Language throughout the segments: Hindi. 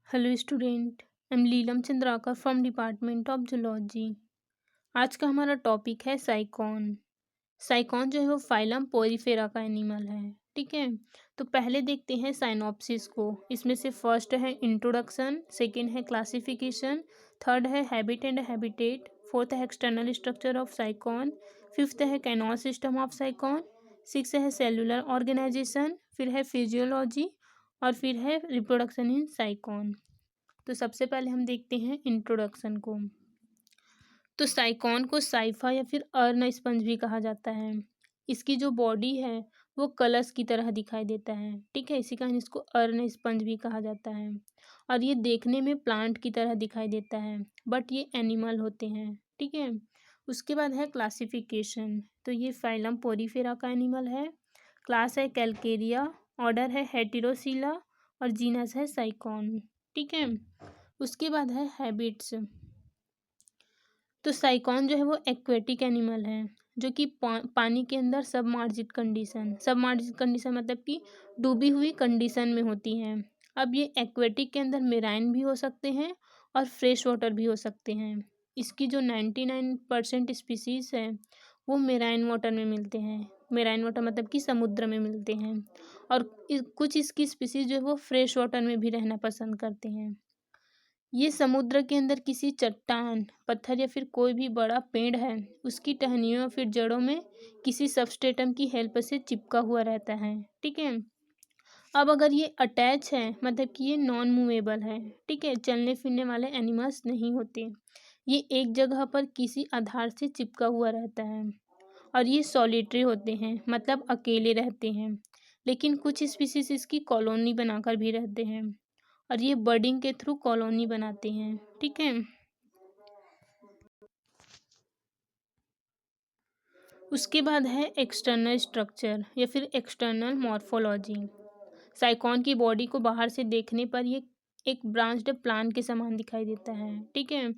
Hello student, I am Leelam Chandrakar from department of zoology. आज का हमारा टॉपिक है साइकॉन। साइकॉन जो है वो फाइलम पोरीफेरा का एनिमल है। ठीक है, तो पहले देखते हैं साइनॉप्सिस को। इसमें से फर्स्ट है इंट्रोडक्शन, सेकंड है क्लासिफिकेशन, थर्ड है हैबिट एंड हैबिटेट, फोर्थ है external structure of sycon, fifth है canal system of sycon, six है सेलुलर ऑर्गेनाइजेशन, फिर है फिजियोलॉजी और फिर है रिप्रोडक्शन इन साइकॉन। तो सबसे पहले हम देखते हैं इंट्रोडक्शन को। तो साइकॉन को साइफा या फिर अर्न स्पंज भी कहा जाता है। इसकी जो बॉडी है वो कलश की तरह दिखाई देता है। ठीक है, इसी कारण इसको अर्न स्पंज भी कहा जाता है। और ये देखने में प्लांट की तरह दिखाई देता है, बट ये एनिमल होते हैं। ठीक है, उसके बाद है क्लासिफिकेशन। तो ये फाइलम पोरीफेरा का एनिमल है। क्लास है कैल्केरिया, ऑर्डर है हेटेरोसिला और जीनस है साइकॉन। ठीक है, उसके बाद है हैबिट्स। तो साइकॉन जो है वो एक्वेटिक एनिमल है, जो कि पानी के अंदर सबमार्जित कंडीशन मतलब कि डूबी हुई कंडीशन में होती हैं। अब ये एक्वेटिक के अंदर मेराइन भी हो सकते हैं और फ्रेश वाटर भी हो सकते हैं। इसकी जो 99% स्पीसीज है वो मेराइन वाटर में मिलते हैं। मेराइन वाटर मतलब कि समुद्र में मिलते हैं। और कुछ इसकी स्पीसीज जो है वो फ्रेश वाटर में भी रहना पसंद करते हैं। ये समुद्र के अंदर किसी चट्टान, पत्थर या फिर कोई भी बड़ा पेड़ है उसकी टहनियों या फिर जड़ों में किसी सबस्ट्रेटम की हेल्प से चिपका हुआ रहता है। ठीक है, अब अगर ये अटैच है मतलब कि ये नॉन मूवेबल है। ठीक है, चलने फिरने वाले एनिमल्स नहीं होते। ये एक जगह पर किसी आधार से चिपका हुआ रहता है। और ये सॉलिटरी होते हैं मतलब अकेले रहते हैं। लेकिन कुछ स्पीसीज इसकी कॉलोनी बनाकर भी रहते हैं और ये बर्डिंग के थ्रू कॉलोनी बनाते हैं। ठीक है, उसके बाद है एक्सटर्नल स्ट्रक्चर या फिर एक्सटर्नल मॉर्फोलॉजी। साइकॉन की बॉडी को बाहर से देखने पर ये एक ब्रांच्ड प्लांट के समान दिखाई देता है। ठीक है,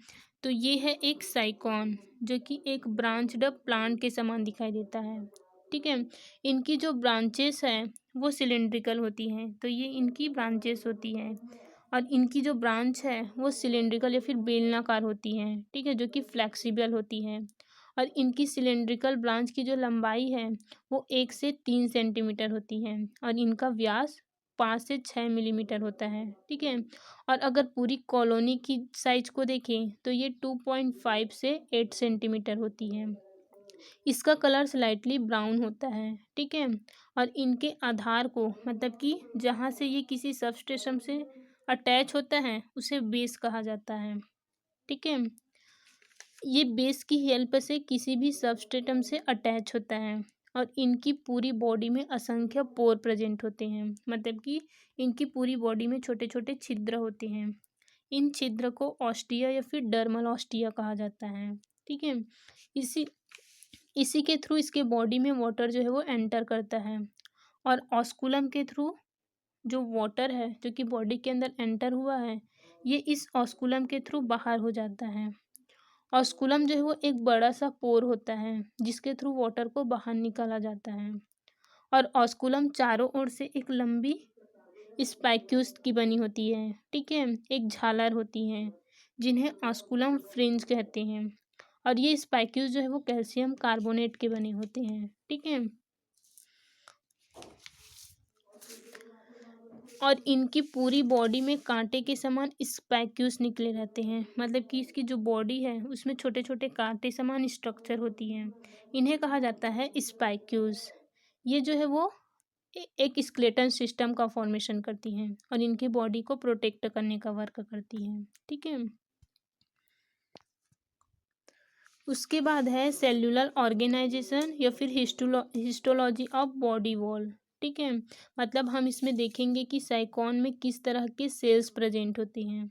तो ये है एक साइकॉन जो कि एक ब्रांच्ड प्लांट के समान दिखाई देता है। ठीक है, इनकी जो ब्रांचेस है वो सिलेंड्रिकल होती हैं। तो ये इनकी ब्रांचेस होती हैं और इनकी जो ब्रांच है वो सिलेंड्रिकल या फिर बेलनाकार होती हैं। ठीक है, जो कि फ्लेक्सिबल होती हैं। और इनकी सिलेंड्रिकल ब्रांच की जो लंबाई है वो 1 से 3 सेंटीमीटर होती है और इनका व्यास 5 से 6 मिलीमीटर होता है। ठीक है, और अगर पूरी कॉलोनी की साइज को देखें तो ये 2.5 से 8 सेंटीमीटर होती है। इसका कलर स्लाइटली ब्राउन होता है। ठीक है, और इनके आधार को मतलब कि जहाँ से ये किसी सबस्टेशन से अटैच होता है उसे बेस कहा जाता है। ठीक है, ये बेस की हेल्प से किसी भी सबस्ट्रेटम से अटैच होता है। और इनकी पूरी बॉडी में असंख्य पोर प्रेजेंट होते हैं मतलब कि इनकी पूरी बॉडी में छोटे छोटे छिद्र होते हैं। इन छिद्र को ऑस्टिया या फिर डर्मल ऑस्टिया कहा जाता है। ठीक है, इसी इसी के थ्रू इसके बॉडी में वाटर जो है वो एंटर करता है। और ऑस्कुलम के थ्रू जो वाटर है जो कि बॉडी के अंदर एंटर हुआ है ये इस ऑस्कुलम के थ्रू बाहर हो जाता है। ऑस्कुलम जो है वो एक बड़ा सा पोर होता है जिसके थ्रू वाटर को बाहर निकाला जाता है। और ऑस्कुलम चारों ओर से एक लंबी स्पाइक्यूल्स की बनी होती है। ठीक है, एक झालर होती है जिन्हें ऑस्कुलम फ्रिंज कहते हैं। और ये स्पाइक्यूल्स जो है वो कैल्शियम कार्बोनेट के बने होते हैं। ठीक है, और इनकी पूरी बॉडी में कांटे के समान स्पाइक्यूल्स निकले रहते हैं मतलब कि इसकी जो बॉडी है उसमें छोटे छोटे कांटे समान स्ट्रक्चर होती हैं। इन्हें कहा जाता है स्पाइक्यूल्स। ये जो है वो एक स्केलेटन सिस्टम का फॉर्मेशन करती हैं और इनकी बॉडी को प्रोटेक्ट करने का वर्क करती हैं। ठीक है, उसके बाद है सेल्यूलर ऑर्गेनाइजेशन या फिर हिस्टोलॉजी ऑफ बॉडी वॉल। ठीक है, मतलब हम इसमें देखेंगे कि साइकॉन में किस तरह के सेल्स प्रेजेंट होते हैं।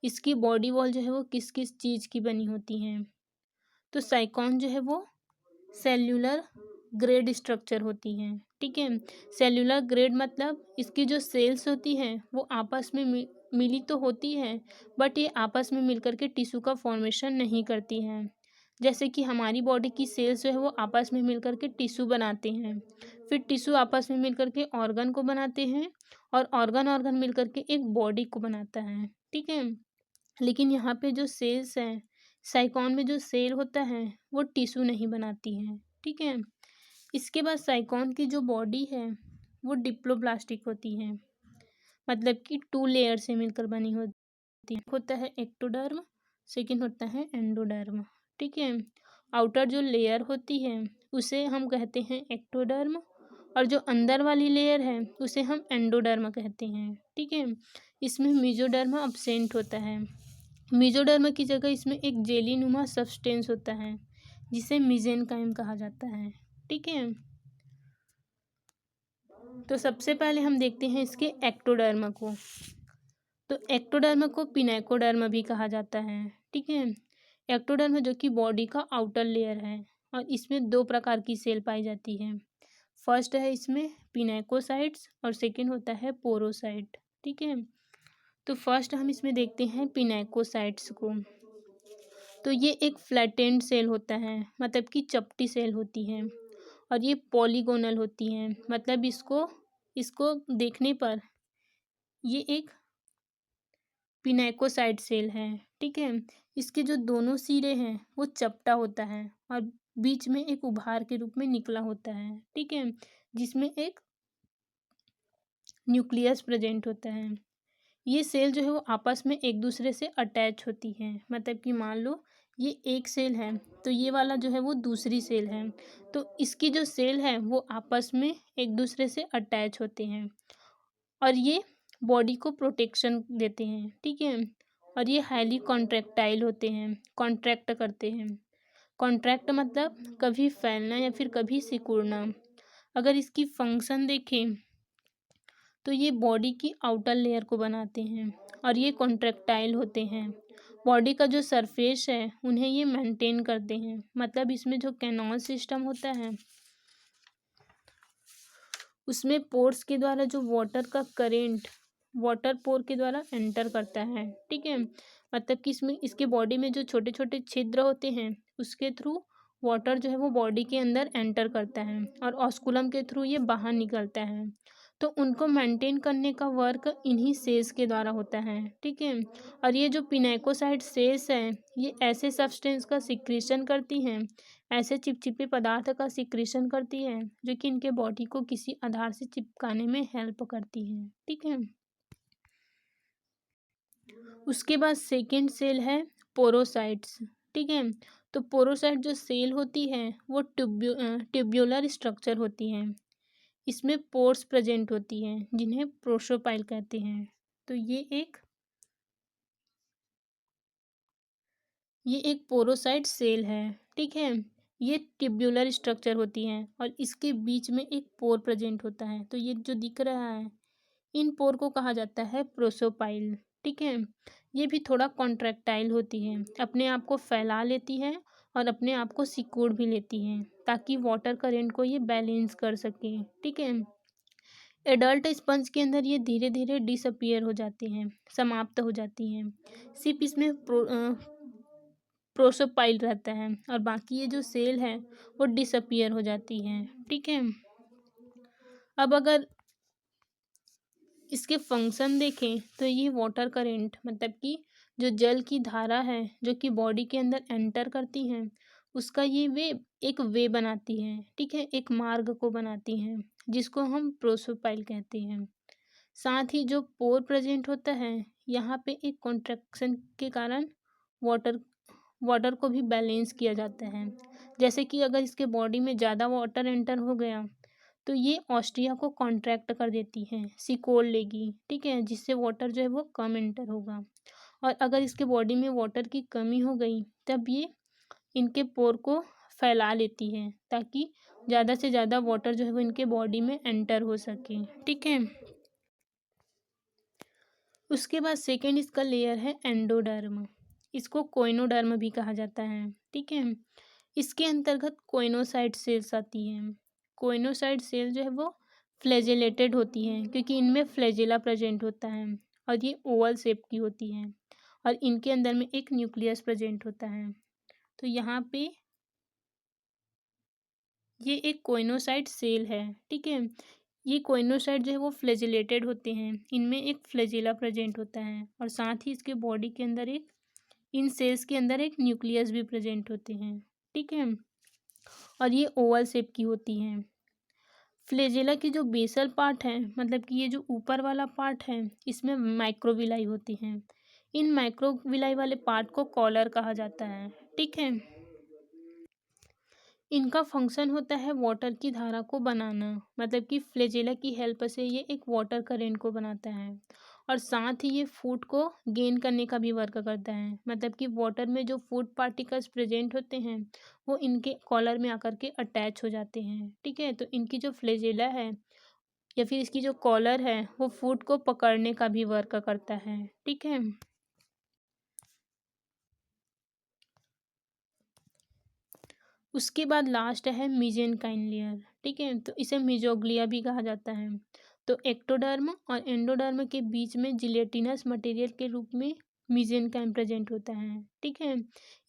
इसकी बॉडी वॉल जो है वो किस किस चीज़ की बनी होती हैं। तो साइकॉन जो है वो सेल्यूलर ग्रेड स्ट्रक्चर होती हैं। ठीक है, सेल्यूलर ग्रेड मतलब इसकी जो सेल्स होती हैं वो आपस में मिली तो होती है बट ये आपस में मिलकर के टिश्यू का फॉर्मेशन नहीं करती हैं। जैसे कि हमारी बॉडी की सेल्स जो है वो आपस में मिलकर के टिश्यू बनाते हैं, फिर टिश्यू आपस में मिलकर के ऑर्गन को बनाते हैं और ऑर्गन ऑर्गन मिल करके एक बॉडी को बनाता है, ठीक है। लेकिन यहाँ पे जो सेल्स हैं, साइकॉन में जो सेल होता है वो टिश्यू नहीं बनाती है, ठीक है। इसके बाद साइकॉन की जो बॉडी है वो डिप्लोब्लास्टिक होती है, मतलब कि 2 लेयर से मिलकर बनी होती है। होता है एक्टोडर्म, सेकंड होता है एंडोडर्म, ठीक है। आउटर जो लेयर होती है उसे हम कहते हैं एक्टोडर्म, और जो अंदर वाली लेयर है उसे हम एंडोडर्म कहते हैं, ठीक है। इसमें मेसोडर्म अब्सेंट होता है। मेसोडर्म की जगह इसमें एक जेलीनुमा सब्सटेंस होता है जिसे मेसेनकाइम कहा जाता है, ठीक है। तो सबसे पहले हम देखते हैं इसके एक्टोडर्म को। तो एक्टोडर्म को पिनेकोडर्म भी कहा जाता है, ठीक है। एक्टोडर्म जो कि बॉडी का आउटर लेयर है, और इसमें 2 प्रकार की सेल पाई जाती है। फर्स्ट है इसमें पिनेकोसाइट्स और सेकंड होता है पोरोसाइट, ठीक है। तो फर्स्ट हम इसमें देखते हैं पिनेकोसाइट्स को। तो ये एक फ्लैटेंड सेल होता है, मतलब कि चपटी सेल होती है, और ये पॉलीगोनल होती हैं, मतलब इसको इसको देखने पर ये एक पिनेकोसाइट सेल है, ठीक है। इसके जो दोनों सिरे हैं वो चपटा होता है और बीच में एक उभार के रूप में निकला होता है, ठीक है, जिसमें एक न्यूक्लियस प्रेजेंट होता है। ये सेल जो है वो आपस में एक दूसरे से अटैच होती हैं, मतलब कि मान लो ये एक सेल है तो ये वाला जो है वो दूसरी सेल है, तो इसकी जो सेल है वो आपस में एक दूसरे से अटैच होते हैं, और ये बॉडी को प्रोटेक्शन देते हैं, ठीक है। और ये हाईली कॉन्ट्रैक्टाइल होते हैं, कॉन्ट्रैक्ट करते हैं। कॉन्ट्रैक्ट मतलब कभी फैलना या फिर कभी सिकुड़ना। अगर इसकी फंक्शन देखें तो ये बॉडी की आउटर लेयर को बनाते हैं, और ये कॉन्ट्रैक्टाइल होते हैं। बॉडी का जो सरफेस है उन्हें ये मेंटेन करते हैं, मतलब इसमें जो कैनाल सिस्टम होता है उसमें पोर्स के द्वारा जो वाटर का करेंट वाटर पोर के द्वारा एंटर करता है, ठीक है। मतलब कि इसमें इसके बॉडी में जो छोटे छोटे छिद्र होते हैं उसके थ्रू वाटर जो है वो बॉडी के अंदर एंटर करता है, और ऑस्कुलम के थ्रू ये बाहर निकलता है। तो उनको मेंटेन करने का वर्क इन्हीं सेल्स के द्वारा होता है, ठीक है। और ये जो पिनेकोसाइट सेल्स हैं ये ऐसे सब्सटेंस का सिक्रीशन करती हैं, ऐसे चिपचिपे पदार्थ का सिक्रीशन करती है जो कि इनके बॉडी को किसी आधार से चिपकाने में हेल्प करती है, ठीक है। उसके बाद सेकेंड सेल है पोरोसाइट्स, ठीक है। तो पोरोसाइट जो सेल होती है वो ट्यूब्यूलर स्ट्रक्चर होती है। इसमें पोर्स प्रेजेंट होती हैं जिन्हें प्रोसोपाइल कहते हैं। तो ये एक पोरोसाइट सेल है, ठीक है। ये ट्यूब्यूलर स्ट्रक्चर होती हैं और इसके बीच में एक पोर प्रेजेंट होता है। तो ये जो दिख रहा है इन पोर को कहा जाता है प्रोसोपाइल, ठीक है। ये भी थोड़ा कॉन्ट्रैक्टाइल होती है, अपने आप को फैला लेती है और अपने आप को सिकोड़ भी लेती हैं ताकि वाटर करेंट को ये बैलेंस कर सके, ठीक है। एडल्ट स्पंज के अंदर ये धीरे धीरे डिसअपियर हो जाते हैं, समाप्त हो जाती हैं। सिर्फ इसमें प्रोसोपाइल रहता है और बाकी ये जो सेल है वो डिसअपियर हो जाती हैं, ठीक है। अब अगर इसके फंक्शन देखें तो ये वाटर करेंट, मतलब कि जो जल की धारा है जो कि बॉडी के अंदर एंटर करती हैं उसका ये वे बनाती हैं, ठीक है, एक मार्ग को बनाती हैं जिसको हम प्रोसोपाइल कहते हैं। साथ ही जो पोर प्रेजेंट होता है यहाँ पे एक कॉन्ट्रैक्शन के कारण वाटर वाटर को भी बैलेंस किया जाता है। जैसे कि अगर इसके बॉडी में ज़्यादा वाटर एंटर हो गया तो ये ऑस्ट्रिया को कॉन्ट्रैक्ट कर देती है, सिकोड़ लेगी, ठीक है, जिससे वाटर जो है वो कम एंटर होगा। और अगर इसके बॉडी में वाटर की कमी हो गई तब ये इनके पोर को फैला लेती है ताकि ज़्यादा से ज़्यादा वाटर जो है वो इनके बॉडी में एंटर हो सके, ठीक है। उसके बाद सेकेंड इसका लेयर है एंडोडर्म। इसको कोइनोडर्म भी कहा जाता है, ठीक है। इसके अंतर्गत कोइनोसाइट सेल्स आती हैं। कोइनोसाइट सेल जो है वो फ्लैजेलेटेड होती हैं क्योंकि इनमें फ्लैजेला प्रेजेंट होता है और ये ओवल शेप की होती हैं और इनके अंदर में एक न्यूक्लियस प्रेजेंट होता है। तो यहाँ पे ये एक कोइनोसाइट सेल है, ठीक है। ये कोइनोसाइट जो है वो फ्लैजिलेटेड होते हैं, इनमें एक फ्लैजिला प्रेजेंट होता है और साथ ही इसके बॉडी के अंदर एक इन सेल्स के अंदर एक न्यूक्लियस भी प्रेजेंट होते हैं, ठीक है। और ये ओवल शेप की होती हैं। फ्लैजिला की जो बेसल पार्ट है, मतलब कि ये जो ऊपर वाला पार्ट है, इसमें माइक्रोविलाई होती हैं। इन माइक्रोविलाई वाले पार्ट को कॉलर कहा जाता है, ठीक है। इनका फंक्शन होता है वाटर की धारा को बनाना, मतलब कि फ्लैजिला की हेल्प से ये एक वाटर करेंट को बनाता है और साथ ही ये फूड को गेन करने का भी वर्क करता है, मतलब कि वाटर में जो फूड पार्टिकल्स प्रेजेंट होते हैं वो इनके कॉलर में आकर के अटैच हो जाते हैं, ठीक है। तो इनकी जो फ्लैजिला है या फिर इसकी जो कॉलर है वो फूड को पकड़ने का भी वर्क करता है, ठीक है। उसके बाद लास्ट है मीजेनकाइन लेयर, ठीक है। तो इसे मिजोग्लिया भी कहा जाता है। तो एक्टोडर्म और एंडोडर्म के बीच में जिलेटिनस मटेरियल के रूप में मीजेनकाइम प्रेजेंट होता है, ठीक है।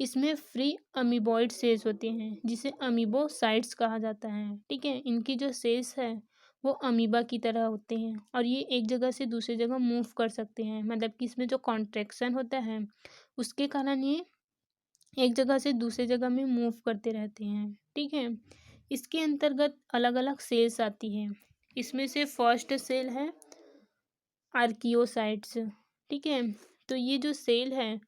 इसमें फ्री अमीबॉइड सेल्स होते हैं जिसे अमीबोसाइट्स कहा जाता है, ठीक है। इनकी जो सेल्स है वो अमीबा की तरह होते हैं और ये एक जगह से दूसरी जगह मूव कर सकते हैं, मतलब कि इसमें जो कॉन्ट्रैक्शन होता है उसके कारण ये एक जगह से दूसरी जगह में मूव करते रहते हैं, ठीक है। इसके अंतर्गत अलग अलग सेल्स आती हैं। इसमें से फर्स्ट सेल है आर्कियोसाइट्स, ठीक है। तो ये जो सेल है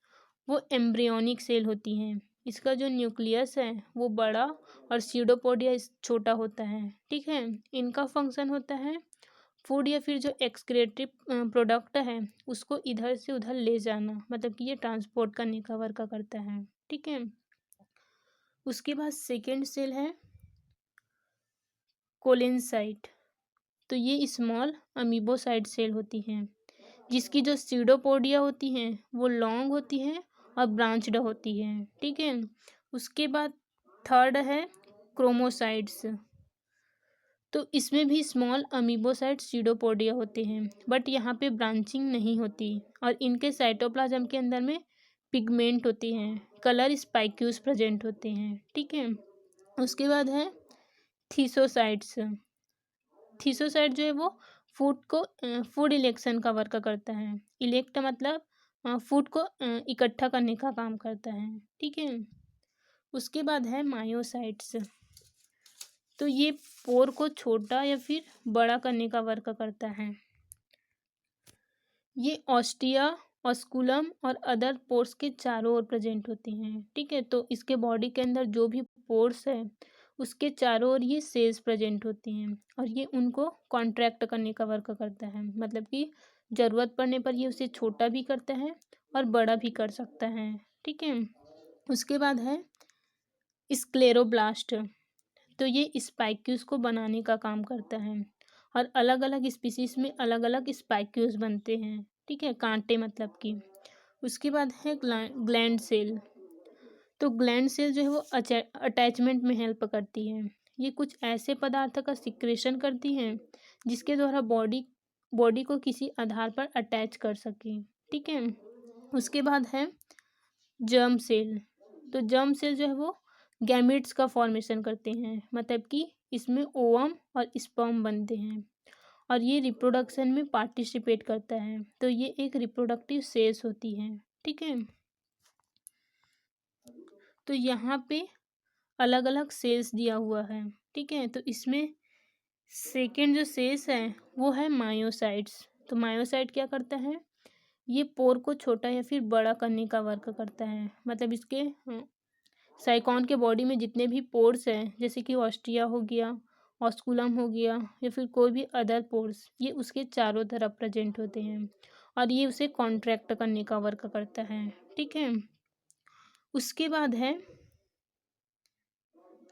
वो एम्ब्रियोनिक सेल होती हैं। इसका जो न्यूक्लियस है वो बड़ा और सीडोपोडिया छोटा होता है, ठीक है। इनका फंक्शन होता है फूड या फिर जो एक्सक्रेटरी प्रोडक्ट है उसको इधर से उधर ले जाना, मतलब कि ये ट्रांसपोर्ट करने का वर्क करता है, ठीक है। उसके बाद सेकेंड सेल है कोलेनसाइट। तो ये स्मॉल अमीबोसाइट सेल होती हैं जिसकी जो सीडोपोडिया होती हैं वो लॉन्ग होती हैं और ब्रांच्ड होती हैं, ठीक है। उसके बाद थर्ड है क्रोमोसाइट्स। तो इसमें भी स्मॉल अमीबोसाइट सीडोपोडिया होते हैं बट यहाँ पे ब्रांचिंग नहीं होती और इनके साइटोप्लाज्म के अंदर में पिगमेंट होते हैं, कलर स्पाइक्यूल्स प्रेजेंट होते हैं, ठीक है। उसके बाद है थीसोसाइट्स। थीसोसाइट जो है वो फूड इलेक्शन का वर्क करता है। इलेक्ट मतलब फूड को इकट्ठा करने का काम करता है, ठीक है। उसके बाद है मायोसाइट्स। तो ये पोर को छोटा या फिर बड़ा करने का वर्क करता है। ये ऑस्टिया ऑस्कुलम और अदर पोर्स के चारों ओर प्रेजेंट होते हैं, ठीक है। तो इसके बॉडी के अंदर जो भी पोर्स है उसके चारों ओर ये सेल्स प्रेजेंट होती हैं और ये उनको कॉन्ट्रैक्ट करने का वर्क करता है, मतलब कि ज़रूरत पड़ने पर ये उसे छोटा भी करता है और बड़ा भी कर सकता है, ठीक है। उसके बाद है स्क्लेरोब्लास्ट। तो ये स्पाइक्यूल्स को बनाने का काम करता है और अलग अलग स्पीसीज में अलग अलग स्पाइक्यूल्स बनते हैं, ठीक है, कांटे मतलब कि। उसके बाद है ग्लैंड सेल। तो ग्लैंड सेल जो है वो अटैचमेंट में हेल्प करती है। ये कुछ ऐसे पदार्थ का सिक्रेशन करती हैं जिसके द्वारा बॉडी को किसी आधार पर अटैच कर सके, ठीक है। उसके बाद है जर्म सेल। तो जर्म सेल जो है वो गैमेट्स का फॉर्मेशन करते हैं, मतलब कि इसमें ओवम और स्पर्म बनते हैं और ये रिप्रोडक्शन में पार्टिसिपेट करता है। तो ये एक रिप्रोडक्टिव सेल्स होती है, ठीक है। तो यहाँ पे अलग अलग सेल्स दिया हुआ है, ठीक है। तो इसमें सेकेंड जो सेल्स है वो है मायोसाइट्स। तो मायोसाइट क्या करता है, ये पोर को छोटा या फिर बड़ा करने का वर्क करता है, मतलब इसके साइकॉन के बॉडी में जितने भी पोर्स हैं जैसे कि ऑस्टिया हो गया, ऑस्कुलम हो गया या फिर कोई भी अदर पोर्स, ये उसके चारों तरफ प्रेजेंट होते हैं और ये उसे कॉन्ट्रैक्ट करने का वर्क करता है, ठीक है। उसके बाद है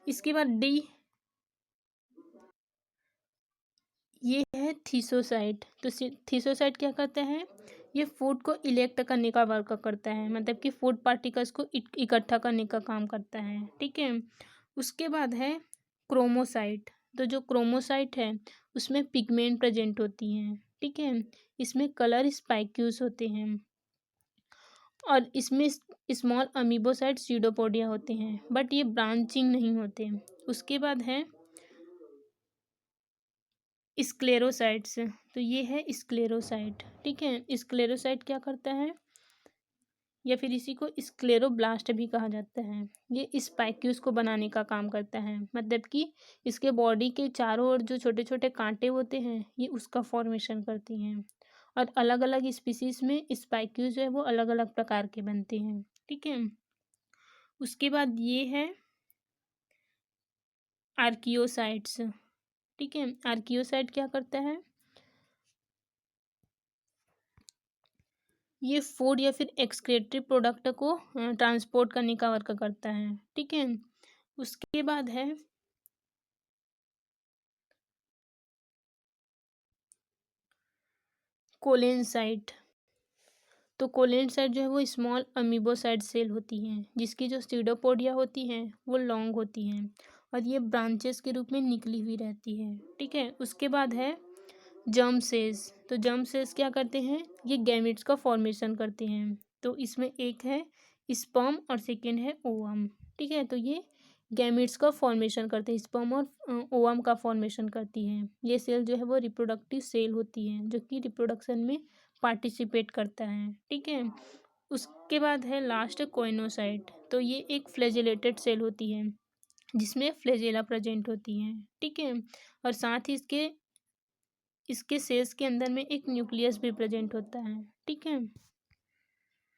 इसके बाद डी ये है थीसोसाइट। तो थीसोसाइट क्या करता है, ये फूड को इलेक्ट करने का वर्क करता है, मतलब कि फूड पार्टिकल्स को इकट्ठा करने का काम करता है, ठीक है। उसके बाद है क्रोमोसाइट। तो जो क्रोमोसाइट है उसमें पिगमेंट प्रेजेंट होती हैं, ठीक है। इसमें कलर स्पाइक्यूल्स होते हैं और इसमें स्मॉल अमीबोसाइट सीडोपोडिया होते हैं बट ये ब्रांचिंग नहीं होते। उसके बाद है स्क्लेरोसाइट्स, तो ये है स्क्लेरोसाइट, ठीक है। स्क्लेरोसाइट क्या करता है, या फिर इसी को स्क्लेरोब्लास्ट भी कहा जाता है। ये स्पाइक्यूल्स को बनाने का काम करता है, मतलब कि इसके बॉडी के चारों ओर जो छोटे छोटे कांटे होते हैं ये उसका फॉर्मेशन करती हैं। और अलग अलग स्पीसीज में स्पाइक्यूल्स जो है वो अलग अलग प्रकार के बनते हैं, ठीक है। उसके बाद ये है आर्कियोसाइट्स, ठीक है। आर्कियोसाइट क्या करता है, ये फूड या फिर एक्सक्रीटरी प्रोडक्ट को ट्रांसपोर्ट करने का वर्क करता है, ठीक है। उसके बाद है कोलेनसाइट, तो कोलेनसाइट जो है वो स्मॉल अमीबोसाइट सेल होती हैं, जिसकी जो सीडोपोडिया होती हैं वो लॉन्ग होती हैं और ये ब्रांचेस के रूप में निकली हुई रहती है, ठीक है। उसके बाद है जर्म सेल्स, तो जर्म सेल्स क्या करते हैं, ये गैमेट्स का फॉर्मेशन करते हैं। तो इसमें एक है स्पर्म और सेकेंड है ओवम, ठीक है। तो ये गैमेट्स का फॉर्मेशन करते हैं, स्पर्म और ओवम का फॉर्मेशन करती हैं। ये सेल जो है वो रिप्रोडक्टिव सेल होती है जो कि रिप्रोडक्शन में पार्टिसिपेट करता है, ठीक है। उसके बाद है लास्ट कोइनोसाइट, तो ये एक फ्लैजेलेटेड सेल होती है जिसमें फ्लैजेला प्रेजेंट होती हैं, ठीक है। और साथ ही इसके सेल्स के अंदर में एक न्यूक्लियस भी प्रेजेंट होता है, ठीक है।